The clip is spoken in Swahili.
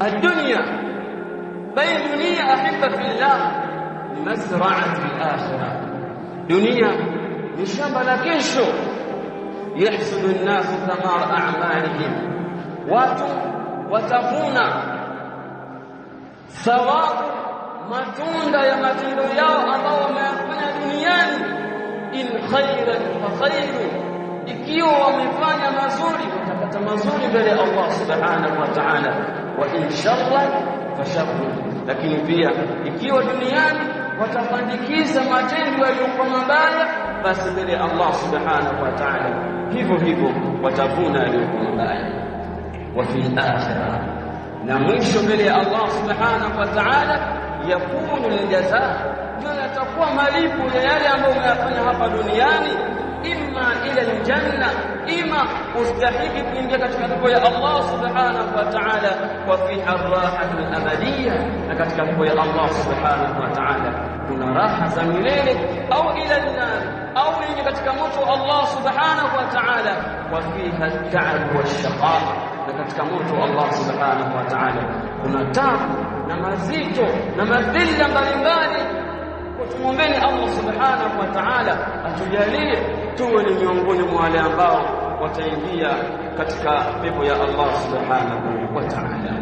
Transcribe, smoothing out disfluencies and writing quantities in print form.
الدنيا بين دنيا أحبة في الله مزرعة الآخرة. دنيا نشamba la kesho. Yahsudu an-nasu thamara a'malihim, watu watavuna thawabu, matunda ya matendo yao ambao wameyafanya duniani. In khairan fa khairu, ikiwa wamefanya mazuri watapata mazuri mbele ya Allah subhanahu wa ta'ala, wa in sharran fa sharru, lakini pia ikiwa duniani watafandikiza matendo yaliyokuwa mabaya, basi mbele ya Allah subhanahu wa ta'ala hivyo hivyo watavuna yaliyokuwa mabaya. Wa fil akhirah, na mwisho mbele ya Allah subhanahu wa ta'ala yakunu aljazaa, ndio yatakuwa malipo ya yale ambayo umeyafanya hapa duniani. Imma ila aljanna, ima ustahiki kuingia katika pepo ya Allah subhanahu wa ta'ala, wa fiha ar-rahatu al-abadiyya, na katika pepo ya Allah subhanahu wa ta'ala kuna raha za milele, au ila an-nar, au ingia katika moto wa Allah subhanahu wa ta'ala, wa fiha at-ta'ab wash-shaqa, na katika moto wa Allah subhanahu wa ta'ala kuna taabu na mazito na madhila mbalimbali. Tumuombeni Allah subhanahu wa ta'ala atujalie tuwe ni miongoni mwa wale ambao wataingia katika pepo ya Allah subhanahu wa ta'ala.